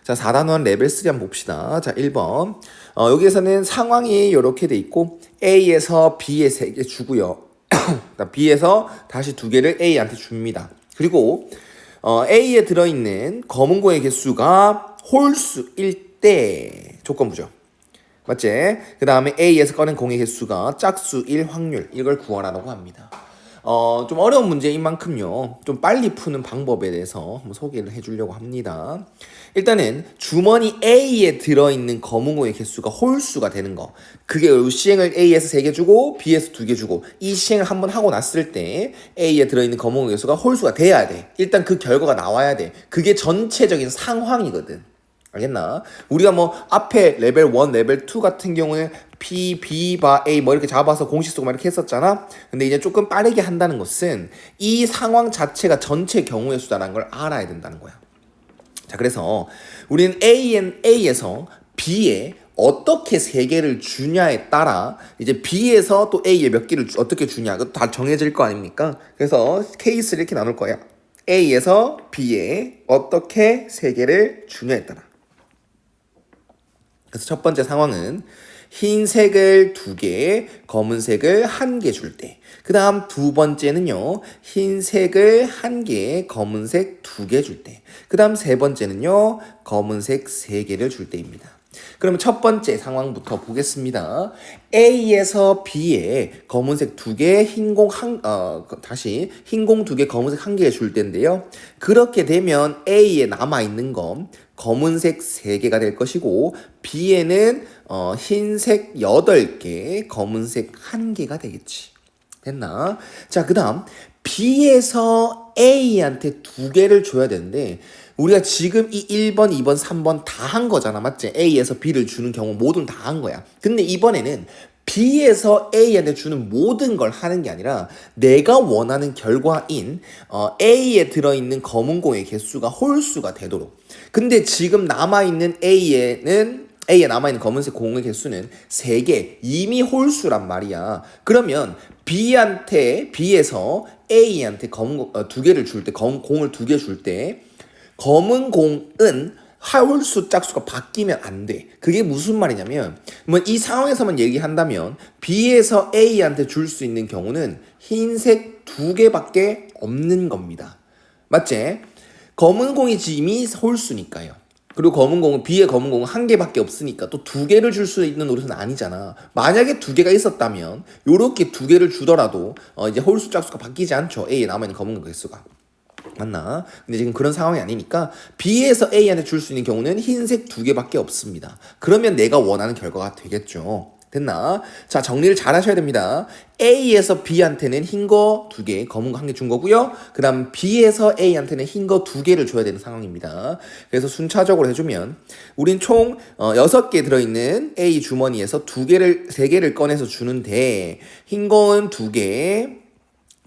자, 4단원 레벨 3 한번 봅시다. 자, 1번. 여기에서는 상황이 이렇게 돼 있고 A에서 B에 3개 주고요. B에서 다시 2개를 A한테 줍니다. 그리고 A에 들어있는 검은고의 개수가 홀수일 때 조건부죠. 맞지? 그 다음에 A에서 꺼낸 공의 개수가 짝수일 확률, 이걸 구하라고 합니다. 좀 어려운 문제인 만큼요, 좀 빨리 푸는 방법에 대해서 한번 소개를 해주려고 합니다. 일단은 주머니 A에 들어있는 검은고의 개수가 홀수가 되는 거, 그게 시행을 A에서 3개 주고 B에서 2개 주고 이 시행을 한번 하고 났을 때 A에 들어있는 검은고의 개수가 홀수가 돼야 돼. 일단 그 결과가 나와야 돼. 그게 전체적인 상황이거든. 알겠나? 우리가 뭐 앞에 레벨 1, 레벨 2 같은 경우에 P, B, 바, A 뭐 이렇게 잡아서 공식 쓰고 막 이렇게 했었잖아. 근데 이제 조금 빠르게 한다는 것은 이 상황 자체가 전체 경우의 수다라는 걸 알아야 된다는 거야. 자, 그래서 우리는 A에서 B에 어떻게 3개를 주냐에 따라 이제 B에서 또 A에 몇 개를 어떻게 주냐, 그것도 다 정해질 거 아닙니까? 그래서 케이스를 이렇게 나눌 거야. A에서 B에 어떻게 3개를 주냐에 따라. 그래서 첫 번째 상황은 흰색을 2개, 검은색을 1개 줄 때. 그 다음 두 번째는요, 흰색을 1개, 검은색 2개 줄 때. 그 다음 세 번째는요, 검은색 3개를 줄 때입니다. 그러면 첫 번째 상황부터 보겠습니다. A에서 B에 검은색 2개, 흰공 2개, 검은색 1개 줄 텐데요. 그렇게 되면 A에 남아있는 건 검은색 3개가 될 것이고 B에는 흰색 8개, 검은색 1개가 되겠지. 됐나? 자, 그 다음 B에서 A한테 2개를 줘야 되는데 우리가 지금 이 1번, 2번, 3번 다 한 거잖아. 맞지? A에서 B를 주는 경우 모든 다 한 거야. 근데 이번에는 B에서 A한테 주는 모든 걸 하는 게 아니라 내가 원하는 결과인 A에 들어있는 검은공의 개수가 홀수가 되도록. 근데 지금 남아있는 A에 남아있는 검은색 공의 개수는 3개, 이미 홀수란 말이야. 그러면 B에서 A한테 2개를 줄 때, 공을 2개 줄 때 검은 공은 홀수 짝수가 바뀌면 안 돼. 그게 무슨 말이냐면 뭐 이 상황에서만 얘기한다면 B에서 A한테 줄 수 있는 경우는 흰색 2개밖에 없는 겁니다. 맞지? 검은 공이 이미 홀수니까요. 그리고 B의 검은 공은 1개밖에 없으니까 또 2개를 줄 수 있는 노릇은 아니잖아. 만약에 2개가 있었다면 요렇게 2개를 주더라도 이제 홀수 짝수가 바뀌지 않죠. A에 남아있는 검은 공 개수가. 맞나? 근데 지금 그런 상황이 아니니까 B에서 A한테 줄 수 있는 경우는 흰색 2개밖에 없습니다. 그러면 내가 원하는 결과가 되겠죠. 됐나? 자, 정리를 잘 하셔야 됩니다. A에서 B한테는 흰 거 2개, 검은 거 1개 준 거고요. 그 다음 B에서 A한테는 흰 거 2개를 줘야 되는 상황입니다. 그래서 순차적으로 해주면 우린 총 6개 들어있는 A 주머니에서 3개를 꺼내서 주는데 흰 거는 2개,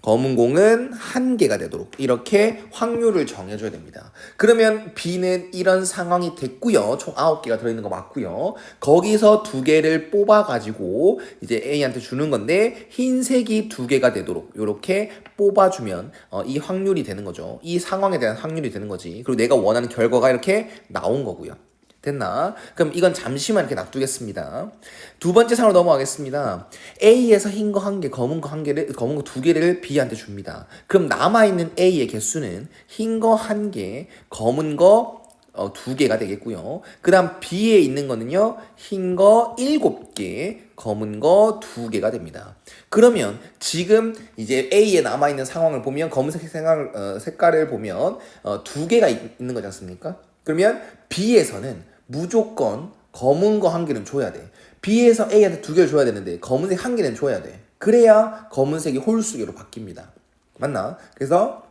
검은 공은 1개가 되도록 이렇게 확률을 정해줘야 됩니다. 그러면 B는 이런 상황이 됐고요. 총 9개가 들어있는 거 맞고요. 거기서 2개를 뽑아가지고 이제 A한테 주는 건데 흰색이 2개가 되도록 이렇게 뽑아주면 이 확률이 되는 거죠. 이 상황에 대한 확률이 되는 거지. 그리고 내가 원하는 결과가 이렇게 나온 거고요. 됐나? 그럼 이건 잠시만 이렇게 놔두겠습니다. 두 번째 상으로 넘어가겠습니다. A에서 흰 거 1개, 검은 거 2개를 B한테 줍니다. 그럼 남아있는 A의 개수는 흰 거 1개, 검은 거 2개가 되겠고요. 그 다음 B에 있는 거는요, 흰 거 7개, 검은 거 2개가 됩니다. 그러면 지금 이제 A에 남아있는 상황을 보면 검은색 색깔을 보면 2개가 있는 거지 않습니까? 그러면 B에서는 무조건 검은 거 1개는 줘야 돼. B에서 A한테 2개를 줘야 되는데 검은색 1개는 줘야 돼. 그래야 검은색이 홀수계로 바뀝니다. 맞나? 그래서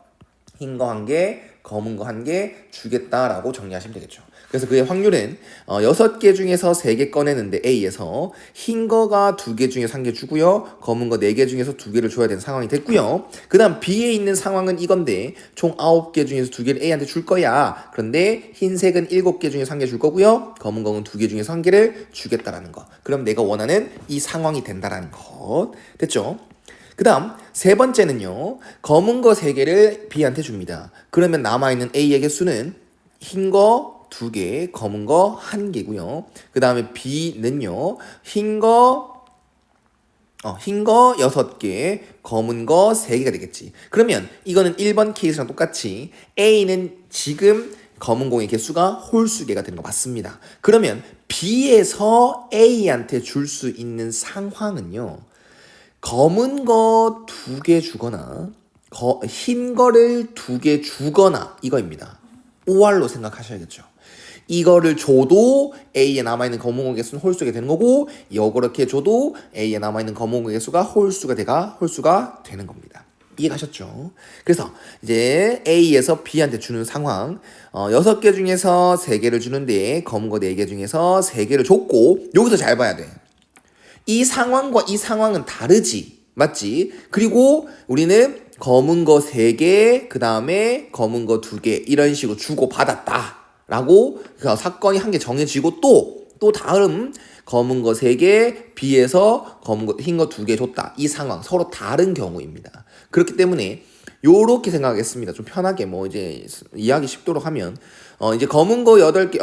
흰 거 1개, 검은 거 1개 주겠다라고 정리하시면 되겠죠. 그래서 그의 확률은 6개 중에서 3개 꺼내는데 A에서 흰 거가 2개 중에서 1개 주고요. 검은 거 4개 중에서 2개를 줘야 되는 상황이 됐고요. 그 다음 B에 있는 상황은 이건데 총 9개 중에서 2개를 A한테 줄 거야. 그런데 흰색은 7개 중에서 1개 줄 거고요. 검은 거는 2개 중에서 1개를 주겠다라는 거. 그럼 내가 원하는 이 상황이 된다라는 것. 됐죠? 그 다음 세 번째는요, 검은 거 3개를 B한테 줍니다. 그러면 남아있는 A의 개수는 흰 거 두 개, 검은 거 한 개고요. 그 다음에 B는요. 흰 거 6개, 검은 거 3개가 되겠지. 그러면 이거는 1번 케이스랑 똑같이 A는 지금 검은 공의 개수가 홀수 개가 되는 거 맞습니다. 그러면 B에서 A한테 줄 수 있는 상황은요. 검은 거 2개 주거나 흰 거를 2개 주거나 이거입니다. OR로 생각하셔야겠죠. 이거를 줘도 A에 남아있는 검은 공의 개수는 홀수가 되는 거고 이렇게 줘도 A에 남아있는 검은 공의 개수가 홀수가 되는 겁니다. 이해가셨죠? 그래서 이제 A에서 B한테 주는 상황 6개 중에서 3개를 주는데 검은 거 4개 중에서 3개를 줬고 여기서 잘 봐야 돼. 이 상황과 이 상황은 다르지. 맞지? 그리고 우리는 검은 거 3개, 그 다음에 검은 거 2개 이런 식으로 주고 받았다 라고 사건이 한 개 정해지고 또 다음 검은 거 3개, B에서 흰 거 2개 줬다. 이 상황 서로 다른 경우입니다. 그렇기 때문에 요렇게 생각하겠습니다. 좀 편하게 이제 이해하기 쉽도록 하면 이제 검은 거 8개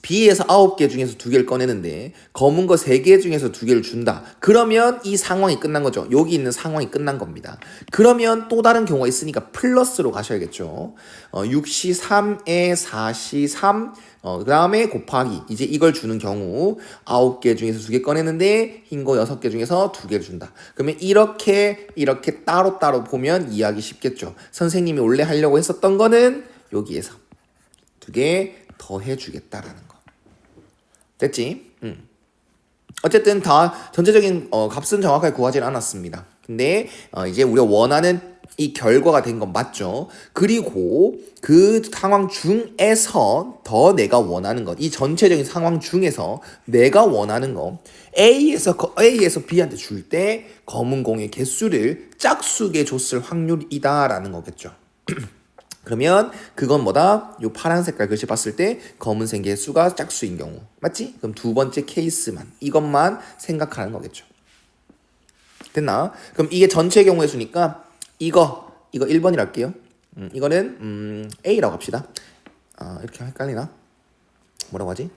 B에서 9개 중에서 2개를 꺼내는데 검은 거 3개 중에서 2개를 준다. 그러면 이 상황이 끝난 거죠. 여기 있는 상황이 끝난 겁니다. 그러면 또 다른 경우가 있으니까 플러스로 가셔야겠죠. 6시 3에 4시 3 그 다음에 곱하기 이제 이걸 주는 경우 9개 중에서 2개 꺼내는데 흰 거 6개 중에서 2개를 준다. 그러면 이렇게 따로따로 보면 이해하기 쉽겠죠. 선생님이 원래 하려고 했었던 거는 여기에서 2개 더 해주겠다라는 거. 됐지? 어쨌든 다 전체적인 값은 정확하게 구하지는 않았습니다. 근데 이제 우리가 원하는 이 결과가 된 건 맞죠? 그리고 그 상황 중에서 더 내가 원하는 것, 이 전체적인 상황 중에서 내가 원하는 거 A에서 B한테 줄 때 검은 공의 개수를 짝수게 줬을 확률이다라는 거겠죠. 그러면 그건 뭐다? 요 파란 색깔 글씨 봤을 때 검은색 개수가 짝수인 경우. 맞지? 그럼 두 번째 케이스만 이것만 생각하는 거겠죠. 됐나? 그럼 이게 전체 경우의 수니까 이거 1번이라 할게요. 이거는 A라고 합시다. 이렇게 헷갈리나? 뭐라고 하지?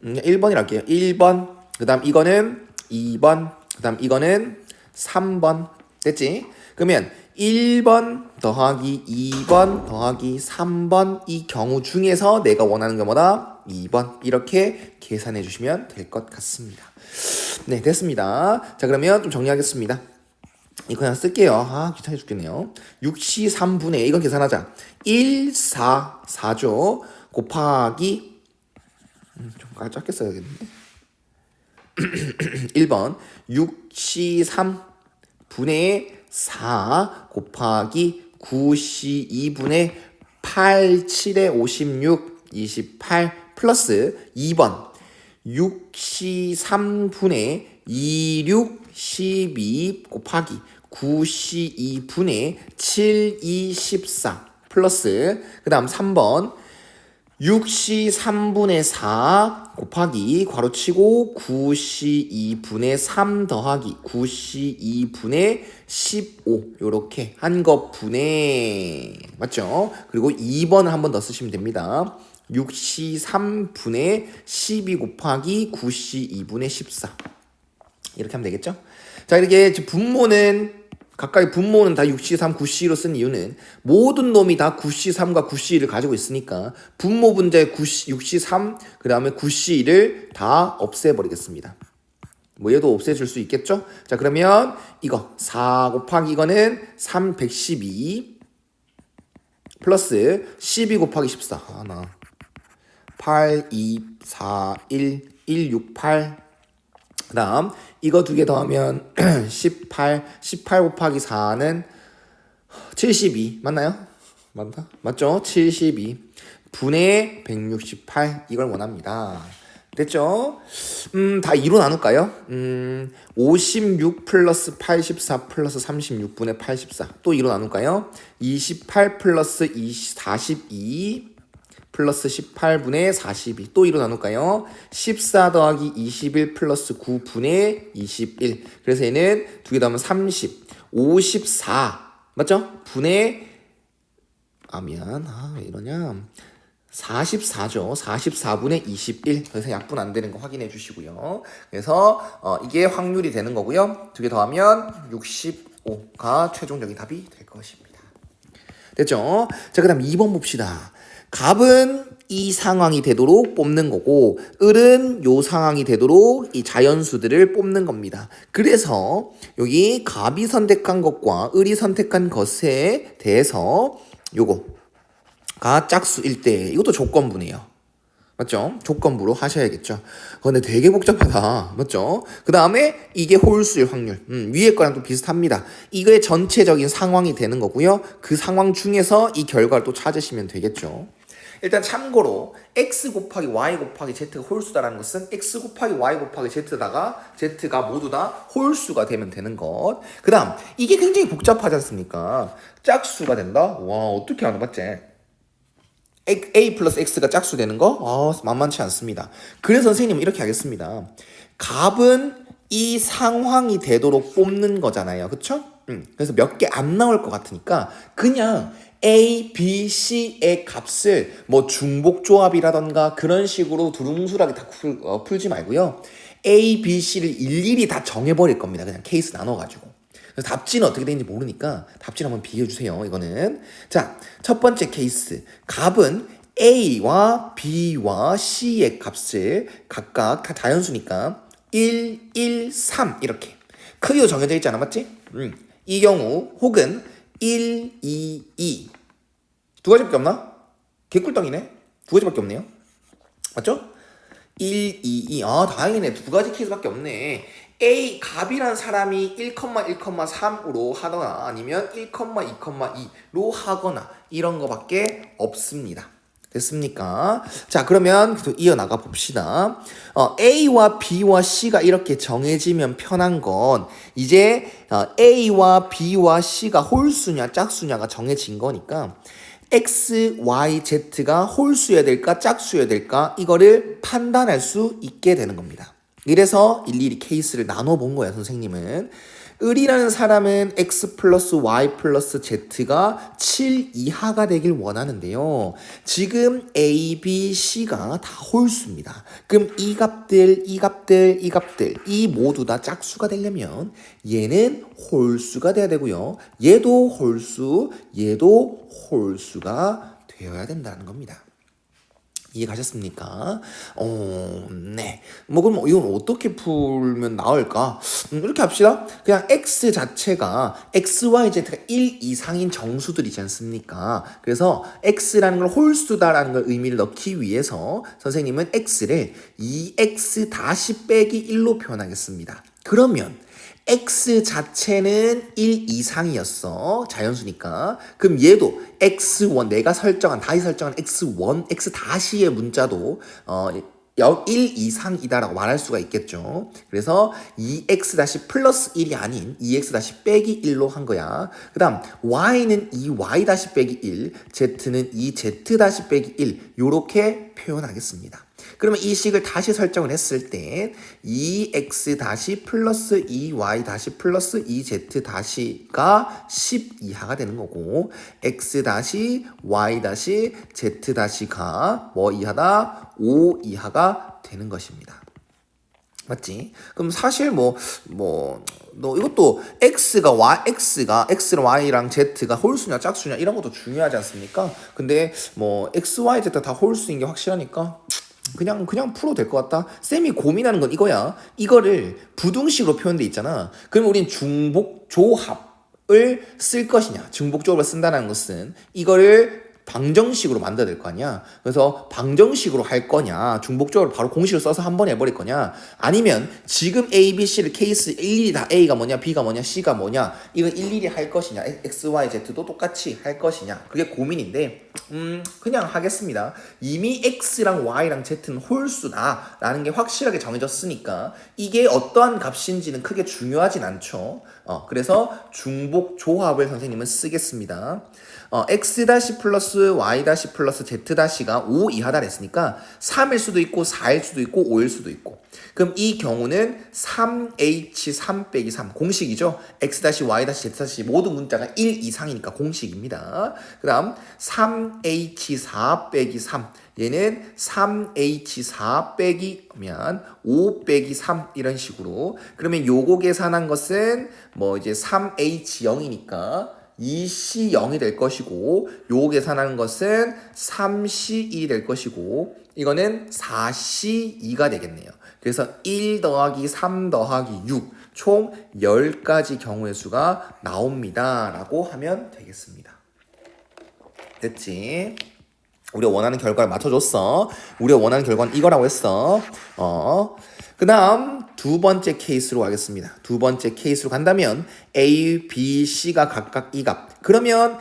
1번이라 할게요. 1번. 그다음 이거는 2번. 그다음 이거는 3번. 됐지? 그러면 1번 더하기 2번 더하기 3번 이 경우 중에서 내가 원하는 게 뭐다? 2번 이렇게 계산해 주시면 될 것 같습니다. 네, 됐습니다. 자, 그러면 좀 정리하겠습니다. 이거 그냥 쓸게요. 귀찮게 죽겠네요. 6시 3분의 이건 계산하자. 1, 4, 4죠. 곱하기 좀 작게 써야겠는데. 1번 6시 3분의 4 곱하기 9시 2분의 8, 7에 56, 28 플러스 2번 6시 3분의 26, 12 곱하기 9시 2분의 7, 2, 14 플러스 그 다음 3번 6시 3분의 4 곱하기 괄호치고 9시 2분의 3 더하기 9시 2분의 15 요렇게 한 것 분의 맞죠? 그리고 2번을 한 번 더 쓰시면 됩니다. 6시 3분의 12 곱하기 9시 2분의 14 이렇게 하면 되겠죠? 자, 이렇게 분모는 각각의 분모는 다 6시 3, 9시로 쓴 이유는 모든 놈이 다 9시 3과 9시를 가지고 있으니까 분모 분자의 6시 3, 그 다음에 9시를 다 없애버리겠습니다. 얘도 없애줄 수 있겠죠? 자, 그러면 이거 4 곱하기 이거는 312 플러스 12 곱하기 14 8, 2, 4, 1, 1, 6, 8 그 다음 이거 두 개 더하면 18 곱하기 4는 72 맞나요? 맞죠? 72 분의 168 이걸 원합니다. 됐죠? 다 2로 나눌까요? 56 플러스 84 플러스 36분의 84 또 2로 나눌까요? 28 플러스 42 플러스 18분의 42 또 2로 나눌까요? 14 더하기 21 플러스 9분의 21 그래서 얘는 두 개 더하면 30 54 맞죠? 분의 가면 왜 이러냐 44죠. 44분의 21. 더 이상 약분 안 되는 거 확인해 주시고요. 그래서 이게 확률이 되는 거고요. 두 개 더하면 65가 최종적인 답이 될 것입니다. 됐죠? 자, 그 다음 2번 봅시다. 갑은 이 상황이 되도록 뽑는 거고 을은 요 상황이 되도록 이 자연수들을 뽑는 겁니다. 그래서 여기 갑이 선택한 것과 을이 선택한 것에 대해서 요거가 짝수일 때 이것도 조건부네요. 맞죠? 조건부로 하셔야겠죠. 근데 되게 복잡하다. 맞죠? 그 다음에 이게 홀수일 확률. 위에 거랑 또 비슷합니다. 이거의 전체적인 상황이 되는 거고요. 그 상황 중에서 이 결과를 또 찾으시면 되겠죠. 일단 참고로 x 곱하기 y 곱하기 z가 홀수다라는 것은 x 곱하기 y 곱하기 z가 모두 다 홀수가 되면 되는 것. 그 다음 이게 굉장히 복잡하지 않습니까? 짝수가 된다? 와 어떻게 하는 맞지? a 플러스 x가 짝수 되는 거? 만만치 않습니다. 그래서 선생님은 이렇게 하겠습니다. 갑은 이 상황이 되도록 뽑는 거잖아요. 그쵸? 그래서 몇 개 안 나올 것 같으니까 그냥 A, B, C의 값을 뭐 중복조합이라던가 그런 식으로 두루뭉술하게 다 풀지 말고요. A, B, C를 일일이 다 정해버릴 겁니다. 그냥 케이스 나눠가지고. 그래서 답지는 어떻게 되는지 모르니까 답지를 한번 비교해주세요. 이거는. 자, 첫 번째 케이스. 갑은 A와 B와 C의 값을 각각 다 자연수니까 1, 1, 3 이렇게 크기도 정해져 있지 않아? 맞지? 이 경우 혹은 1, 2, 2 두 가지밖에 없나? 개꿀떡이네. 두 가지밖에 없네요. 맞죠? 1, 2, 2 다행이네. 두 가지 케이스밖에 없네. A 갑이란 사람이 1,1,3으로 하거나 아니면 1,2,2로 하거나 이런 거밖에 없습니다. 됐습니까? 자, 그러면 계속 이어나가 봅시다. A와 B와 C가 이렇게 정해지면 편한 건 이제 A와 B와 C가 홀수냐 짝수냐가 정해진 거니까 X, Y, Z가 홀수여야 될까 짝수여야 될까 이거를 판단할 수 있게 되는 겁니다. 이래서 일일이 케이스를 나눠본 거야 선생님은. 을이라는 사람은 x 플러스 y 플러스 z가 7 이하가 되길 원하는데요. 지금 a, b, c가 다 홀수입니다. 그럼 이 값들 이 모두 다 짝수가 되려면 얘는 홀수가 돼야 되고요. 얘도 홀수가 되어야 된다는 겁니다. 이해가셨습니까? 네. 그럼 이건 어떻게 풀면 나을까? 이렇게 합시다. 그냥 x 자체가 x, y, z가 1 이상인 정수들이지 않습니까? 그래서 x라는 걸 홀수다라는 걸 의미를 넣기 위해서 선생님은 x를 2x 다시 빼기 1로 표현하겠습니다. 그러면 x 자체는 1 이상이었어. 자연수니까. 그럼 얘도 x1 내가 다시 설정한 x1, x 다시의 문자도 1 이상이다라고 말할 수가 있겠죠. 그래서 2x 다시 플러스 1이 아닌 2x 다시 빼기 1로 한 거야. 그 다음 y는 2y 다시 빼기 1, z는 2z 다시 빼기 1 요렇게 표현하겠습니다. 그러면 이 식을 다시 설정을 했을 때 2x 다시 플러스 2y 다시 플러스 2z 다시가 10 이하가 되는 거고 x 다시 y 다시 z 다시가 뭐 이하다? 5 이하가 되는 것입니다. 맞지? 그럼 사실 너 이것도 x랑 y랑 z가 홀수냐 짝수냐 이런 것도 중요하지 않습니까? 근데 x, y, z 다 홀수인 게 확실하니까 그냥 풀어도 될 것 같다. 쌤이 고민하는 건 이거야. 이거를 부등식으로 표현돼 있잖아. 그럼 우린 중복조합을 쓸 것이냐. 중복조합을 쓴다는 것은 이거를 방정식으로 만들어야 될 거 아니야. 그래서 방정식으로 할 거냐, 중복조합을 바로 공식을 써서 한 번에 해버릴 거냐, 아니면 지금 A, B, C를 케이스 일일이 다 A가 뭐냐, B가 뭐냐, C가 뭐냐 이건 일일이 할 것이냐, X, Y, Z도 똑같이 할 것이냐, 그게 고민인데 그냥 하겠습니다. 이미 X랑 Y랑 Z는 홀수다 라는 게 확실하게 정해졌으니까 이게 어떠한 값인지는 크게 중요하진 않죠. 그래서 중복 조합을 선생님은 쓰겠습니다. x 플러스 y 플러스 z-가 5 이하다 그랬으니까 3일 수도 있고 4일 수도 있고 5일 수도 있고. 그럼 이 경우는 3h3 빼기 3 공식이죠. x y z 모든 문자가 1 이상이니까 공식입니다. 그 다음 3h4 빼기 3 얘는 3h4 빼기면 5 빼기 3 이런 식으로. 그러면 요거 계산한 것은 뭐 이제 3h0이니까 2c0이 될 것이고, 요거 계산하는 것은 3c1이 될 것이고, 이거는 4c2가 되겠네요. 그래서 1 더하기 3 더하기 6, 총 10가지 경우의 수가 나옵니다 라고 하면 되겠습니다. 됐지? 우리가 원하는 결과를 맞춰줬어. 우리가 원하는 결과는 이거라고 했어. 그 다음 두 번째 케이스로 가겠습니다. 두 번째 케이스로 간다면 A, B, C가 각각 이 값. 그러면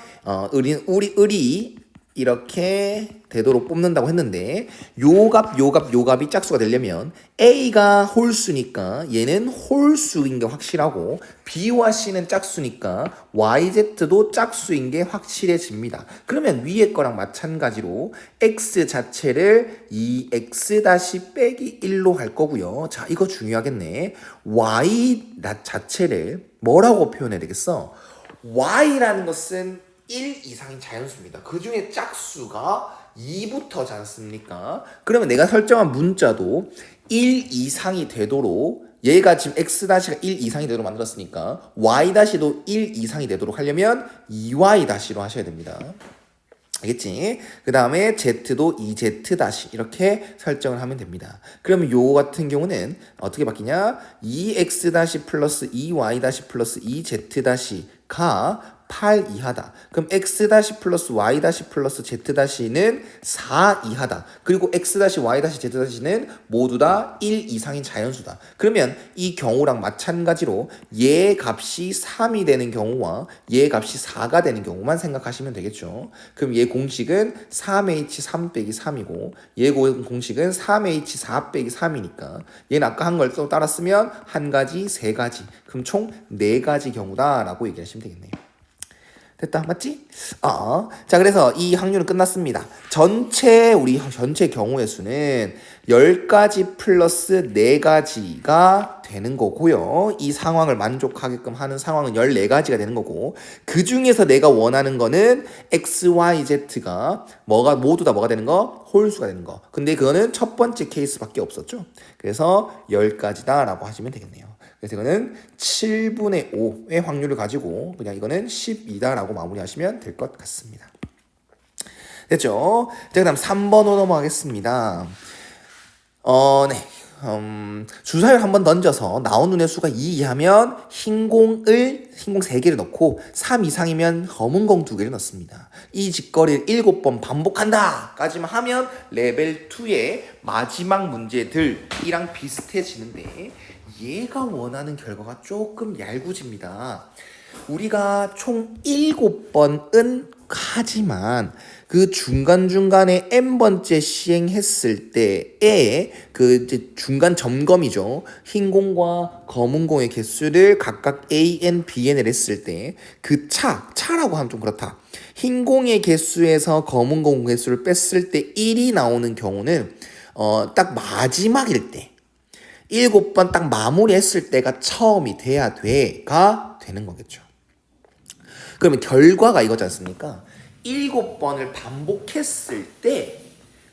우리 을이 이렇게 되도록 뽑는다고 했는데 요 값이 짝수가 되려면 A가 홀수니까 얘는 홀수인 게 확실하고 B와 C는 짝수니까 YZ도 짝수인 게 확실해집니다. 그러면 위에 거랑 마찬가지로 X 자체를 2X 빼기 1로 할 거고요. 자, 이거 중요하겠네. Y 자체를 뭐라고 표현해야 되겠어? Y라는 것은 1 이상인 자연수입니다. 그 중에 짝수가 2부터지 않습니까? 그러면 내가 설정한 문자도 1 이상이 되도록, 얘가 지금 X가 1 이상이 되도록 만들었으니까 Y-도 1 이상이 되도록 하려면 2Y-로 하셔야 됩니다. 알겠지? 그 다음에 Z도 2Z- 이렇게 설정을 하면 됩니다. 그러면 요거 같은 경우는 어떻게 바뀌냐? 2X- 플러스 2Y- 플러스 2Z- 8 이하다. 그럼 x 플러스 y 플러스 z-는 4 이하다. 그리고 x y z-는 모두 다 1 이상인 자연수다. 그러면 이 경우랑 마찬가지로 얘 값이 3이 되는 경우와 얘 값이 4가 되는 경우만 생각하시면 되겠죠. 그럼 얘 공식은 3h3 빼기 3이고 얘 공식은 3h4 빼기 3이니까 얘는 아까 한 걸 또 따라 쓰면 한 가지, 세 가지. 그럼 총 4가지 경우다라고 얘기하시면 되겠네요. 됐다, 맞지? 자, 그래서 이 확률은 끝났습니다. 우리 전체 경우의 수는 10가지 플러스 4가지가 되는 거고요. 이 상황을 만족하게끔 하는 상황은 14가지가 되는 거고, 그 중에서 내가 원하는 거는 X, Y, Z가 모두 다 뭐가 되는 거? 홀수가 되는 거. 근데 그거는 첫 번째 케이스밖에 없었죠. 그래서 10가지다 라고 하시면 되겠네요. 그래서 이거는 7분의 5의 확률을 가지고 그냥 이거는 12다라고 마무리하시면 될 것 같습니다. 됐죠? 자, 그 다음 3번으로 넘어가겠습니다. 네. 주사위를 한번 던져서 나온 눈의 수가 2 이하면 흰 공 3개를 넣고 3 이상이면 검은 공 2개를 넣습니다. 이 짓거리를 7번 반복한다 까지만 하면 레벨 2의 마지막 문제들이랑 비슷해지는데 얘가 원하는 결과가 조금 얄궂습니다. 우리가 총 7번은 하지만 그 중간중간에 n번째 시행했을 때의 그 중간 점검이죠. 흰 공과 검은 공의 개수를 각각 a,n, b,n을 했을 때 그 차라고 하면 좀 그렇다. 흰 공의 개수에서 검은 공 개수를 뺐을 때 1이 나오는 경우는 딱 마지막일 때 7번 딱 마무리했을 때가 처음이 돼야 돼가 되는 거겠죠. 그러면 결과가 이거지 않습니까? 7번을 반복했을 때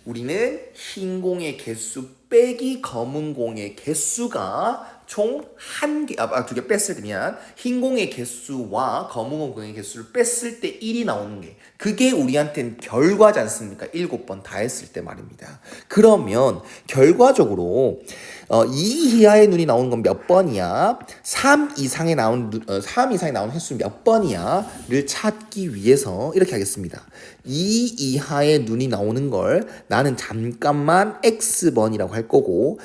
우리는 흰 공의 개수 빼기 검은 공의 개수가 총 두 개 뺐을 때면 흰 공의 개수와 검은 공의 개수를 뺐을 때 1이 나오는 게 그게 우리한테는 결과지 않습니까? 7번 다 했을 때 말입니다. 그러면 결과적으로 2 이하의 눈이 나오는 건 몇 번이야? 3 이상에 나온 횟수 몇 번이야?를 찾기 위해서 이렇게 하겠습니다. 2 이하의 눈이 나오는 걸 나는 잠깐만 X번이라고 할 거고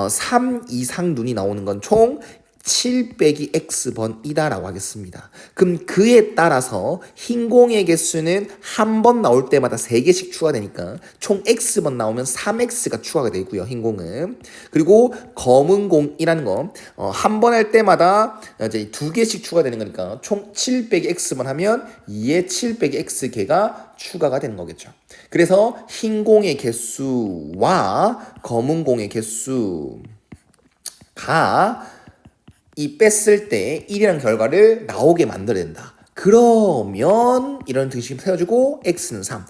3 이상 눈이 나오는 건 총 7 빼기 x번이다라고 하겠습니다. 그럼 그에 따라서 흰 공의 개수는 한 번 나올 때마다 3개씩 추가되니까 총 x번 나오면 3x가 추가가 되고요. 흰 공은. 그리고 검은 공이라는 거 한 번 할 때마다 이제 2개씩 추가되는 거니까 총 7 빼기 x번 하면 2의 7 빼기 x개가 추가가 되는 거겠죠. 그래서 흰 공의 개수와 검은 공의 개수가 이 뺐을 때 1이라는 결과를 나오게 만들어야 된다. 그러면 이런 등식을 세워주고 x는 3.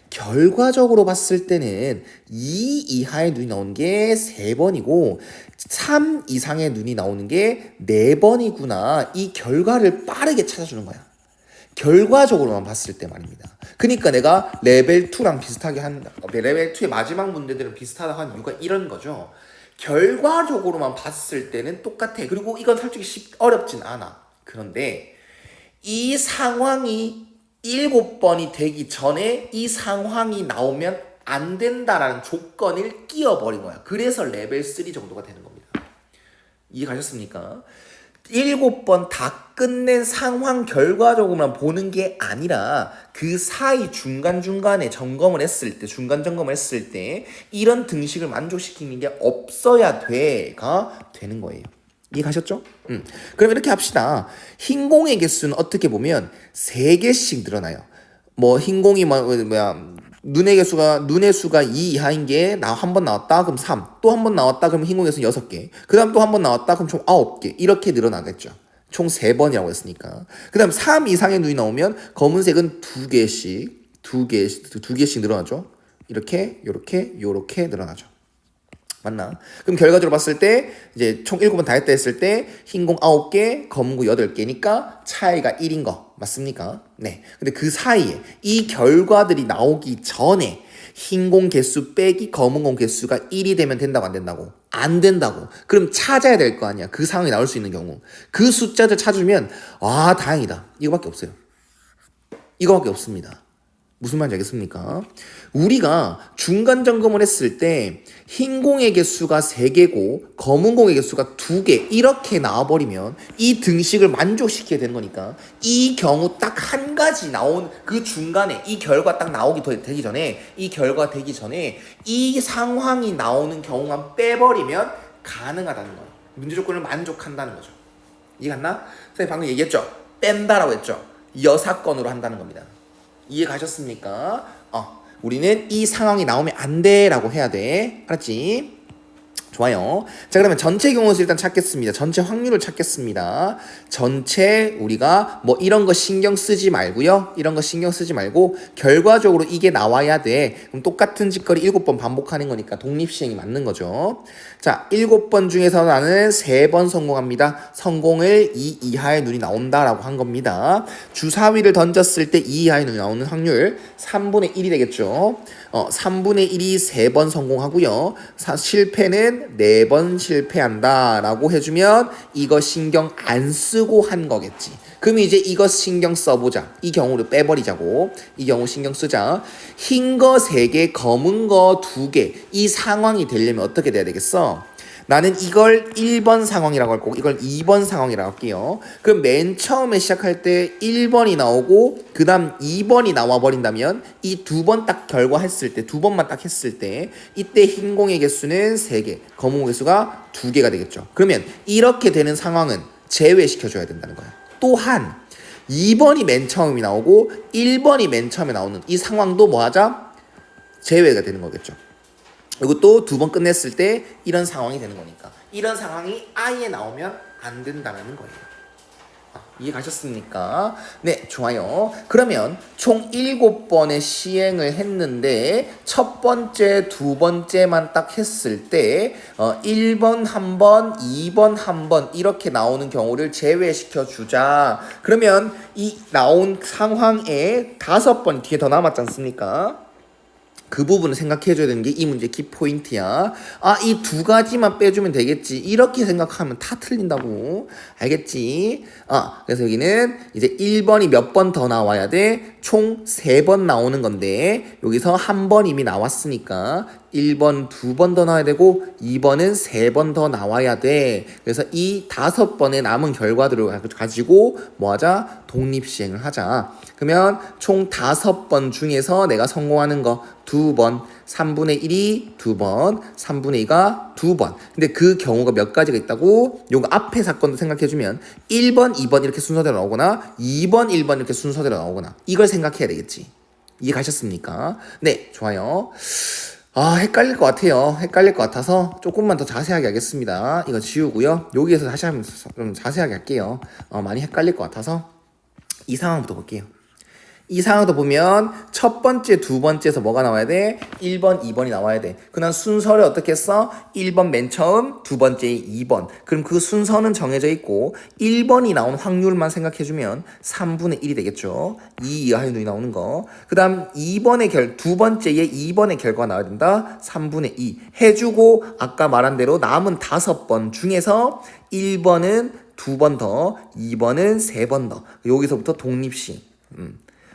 결과적으로 봤을 때는 2 이하의 눈이 나오는 게 3번이고 3 이상의 눈이 나오는 게 4번이구나. 이 결과를 빠르게 찾아주는 거야. 결과적으로만 봤을 때 말입니다. 그러니까 내가 레벨 2랑 비슷하게 레벨 2의 마지막 문제들은 비슷하다고 한 이유가 이런 거죠. 결과적으로만 봤을 때는 똑같아. 그리고 이건 솔직히 어렵진 않아. 그런데 이 상황이 7번이 되기 전에 이 상황이 나오면 안 된다라는 조건을 끼워버린 거야. 그래서 레벨 3 정도가 되는 겁니다. 이해가셨습니까? 7번 다 끝낸 상황 결과적으로만 보는 게 아니라 그 사이 중간중간에 점검을 했을 때, 중간 점검을 했을 때 이런 등식을 만족시키는 게 없어야 돼가 되는 거예요. 이해가셨죠? 그럼 이렇게 합시다. 흰 공의 개수는 어떻게 보면 3개씩 늘어나요. 흰 공이 눈의 수가 2 이하인 게 한 번 나왔다 그럼 3, 또 한 번 나왔다 그럼 흰 공의 수는 6개, 그 다음 또 한 번 나왔다 그럼 총 9개, 이렇게 늘어나겠죠. 총 3번이라고 했으니까. 그 다음 3 이상의 눈이 나오면 검은색은 2개씩 늘어나죠. 이렇게 늘어나죠. 맞나? 그럼 결과적으로 봤을 때 이제 총 7번 다 했다 했을 때 흰공 9개, 검은공 8개니까 차이가 1인 거 맞습니까? 네. 근데 그 사이에 이 결과들이 나오기 전에 흰공 개수 빼기 검은공 개수가 1이 되면 된다고 안 된다고? 안 된다고. 그럼 찾아야 될 거 아니야. 그 상황이 나올 수 있는 경우. 그 숫자들 찾으면 다행이다. 이거밖에 없어요. 이거밖에 없습니다. 무슨 말인지 알겠습니까? 우리가 중간 점검을 했을 때 흰 공의 개수가 3개고 검은 공의 개수가 2개 이렇게 나와버리면 이 등식을 만족시켜야 되는 거니까 이 경우 딱 한 가지 나온 그 중간에 이 결과 딱 되기 전에 이 상황이 나오는 경우만 빼버리면 가능하다는 거예요. 문제 조건을 만족한다는 거죠. 이해갔나? 선생님 방금 얘기했죠? 뺀다라고 했죠? 여사건으로 한다는 겁니다. 이해 가셨습니까? 우리는 이 상황이 나오면 안 돼 라고 해야 돼. 알았지? 좋아요. 자, 그러면 전체 경우수 일단 찾겠습니다. 전체 확률을 찾겠습니다. 전체 우리가 이런 거 신경 쓰지 말고요. 이런 거 신경 쓰지 말고 결과적으로 이게 나와야 돼. 그럼 똑같은 짓거리 7번 반복하는 거니까 독립시행이 맞는 거죠. 자, 7번 중에서 나는 3번 성공합니다. 성공을 2 이하의 눈이 나온다라고 한 겁니다. 주사위를 던졌을 때 2 이하의 눈이 나오는 확률 3분의 1이 되겠죠. 3분의 1이 3번 성공하고요. 실패는 4번 실패한다 라고 해주면 이거 신경 안 쓰고 한 거겠지. 그럼 이제 이거 신경 써보자. 이 경우를 빼버리자고. 이 경우 신경 쓰자. 흰 거 3개, 검은 거 2개. 이 상황이 되려면 어떻게 돼야 되겠어? 나는 이걸 1번 상황이라고 할 거고 이걸 2번 상황이라고 할게요. 그럼 맨 처음에 시작할 때 1번이 나오고 그 다음 2번이 나와버린다면 이 2번 딱 결과했을 때 2번만 딱 했을 때 이때 흰 공의 개수는 3개, 검은 공의 개수가 2개가 되겠죠. 그러면 이렇게 되는 상황은 제외시켜줘야 된다는 거야. 또한 2번이 맨 처음이 나오고 1번이 맨 처음에 나오는 이 상황도 뭐하자? 제외가 되는 거겠죠. 그리고 또 2번 끝냈을 때 이런 상황이 되는 거니까 이런 상황이 아예 나오면 안 된다는 거예요. 이해 가셨습니까? 네, 좋아요. 그러면 총 7번의 시행을 했는데 첫 번째, 두 번째만 딱 했을 때 1번 한 번, 2번 한 번 이렇게 나오는 경우를 제외시켜 주자. 그러면 이 나온 상황에 5번 뒤에 더 남았지 않습니까? 그 부분을 생각해줘야 되는 게 이 문제 키포인트야. 이 2가지만 빼주면 되겠지. 이렇게 생각하면 다 틀린다고. 알겠지? 그래서 여기는 이제 1번이 몇 번 더 나와야 돼? 총 3번 나오는 건데 여기서 한 번 이미 나왔으니까 1번 2번 더 나와야 되고 2번은 3번 더 나와야 돼. 그래서 이 5번의 남은 결과들을 가지고 뭐 하자? 독립시행을 하자. 그러면 총 5번 중에서 내가 성공하는 거 2번, 3분의 1이 2번, 3분의 2가 2번. 근데 그 경우가 몇 가지가 있다고? 요거 앞에 사건도 생각해주면 1번, 2번 이렇게 순서대로 나오거나 2번, 1번 이렇게 순서대로 나오거나 이걸 생각해야 되겠지. 이해 가셨습니까? 네, 좋아요. 헷갈릴 것 같아요. 헷갈릴 것 같아서 조금만 더 자세하게 하겠습니다. 이거 지우고요. 여기에서 다시 한번 좀 자세하게 할게요. 많이 헷갈릴 것 같아서 이 상황부터 볼게요. 이 상황도 보면 첫 번째, 두 번째에서 뭐가 나와야 돼? 1번, 2번이 나와야 돼. 그럼 순서를 어떻게 써? 1번 맨 처음, 두 번째 2번. 그럼 그 순서는 정해져 있고 1번이 나온 확률만 생각해주면 3분의 1이 되겠죠. 2 이하의 눈이 나오는 거. 그 다음 2번의 두 번째에 2번의 결과가 나와야 된다. 3분의 2 해주고 아까 말한 대로 남은 5번 중에서 1번은 2번 더, 2번은 3번 더. 여기서부터 독립시.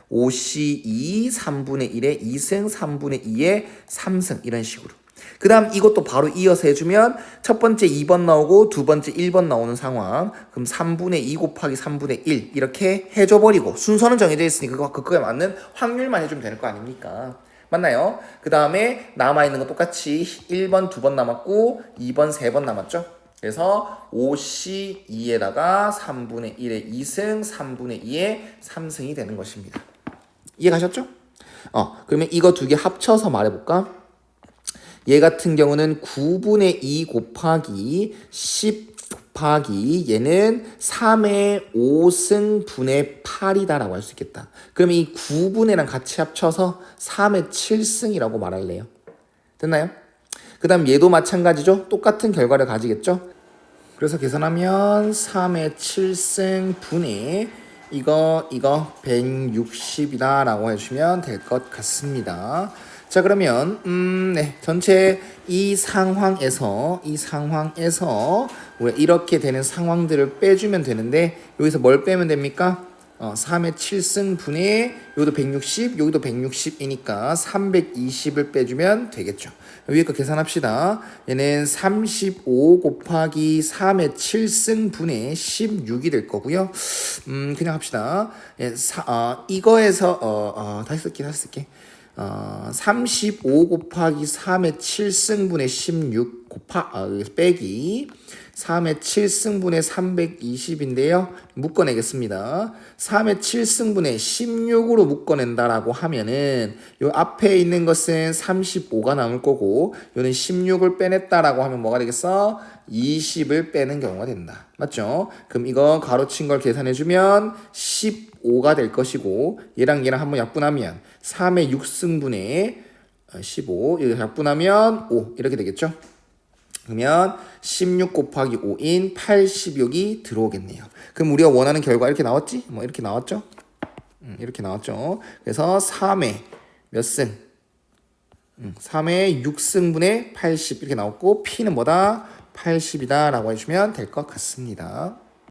5C2 3분의 1에 2승 3분의 2에 3승 이런 식으로. 그 다음 이것도 바로 이어서 해주면 첫 번째 2번 나오고 두 번째 1번 나오는 상황. 그럼 3분의 2 곱하기 3분의 1 이렇게 해줘버리고 순서는 정해져 있으니까 그거에 맞는 확률만 해주면 되는 거 아닙니까? 맞나요? 그 다음에 남아있는 거 똑같이 1번 2번 남았고 2번 3번 남았죠? 그래서 5C2에다가 3분의 1의 2승 3분의 2의 3승이 되는 것입니다. 이해 가셨죠? 그러면 이거 두 개 합쳐서 말해볼까? 얘 같은 경우는 9분의 2 곱하기 10 곱하기 얘는 3의 5승 분의 8이다라고 할 수 있겠다. 그러면 이 9분의랑 같이 합쳐서 3의 7승이라고 말할래요. 됐나요? 그 다음 얘도 마찬가지죠. 똑같은 결과를 가지겠죠. 그래서 계산하면 3의 7승 분의 이거 160이다 라고 해주시면 될 것 같습니다. 자, 그러면 네, 전체 이 상황에서 우리가 이렇게 되는 상황들을 빼주면 되는데 여기서 뭘 빼면 됩니까? 3의 7승 분의 여기도 160 여기도 160이니까 320을 빼주면 되겠죠. 위에 거 계산합시다. 얘는 35 곱하기 3의 7승 분의 16이 될 거고요. 그냥 합시다. 이거에서 다시 쓸게. 35 곱하기 3의 7승분의 16 빼기 3의 7승분의 320인데요. 묶어내겠습니다. 3의 7승분의 16으로 묶어낸다라고 하면은 요 앞에 있는 것은 35가 남을 거고 요는 16을 빼냈다라고 하면 뭐가 되겠어? 20을 빼는 경우가 된다. 맞죠? 그럼 이거 가로친 걸 계산해주면 15가 될 것이고 얘랑 한번 약분하면 3의 6승분의 15 이거 약분하면 5 이렇게 되겠죠? 그러면 16 곱하기 5인 86이 들어오겠네요. 그럼 우리가 원하는 결과 이렇게 나왔지? 뭐 이렇게 나왔죠? 이렇게 나왔죠. 그래서 3의 몇 승? 3의 6승분의 80 이렇게 나왔고 P는 뭐다? 80이다 라고 해주시면 될 것 같습니다.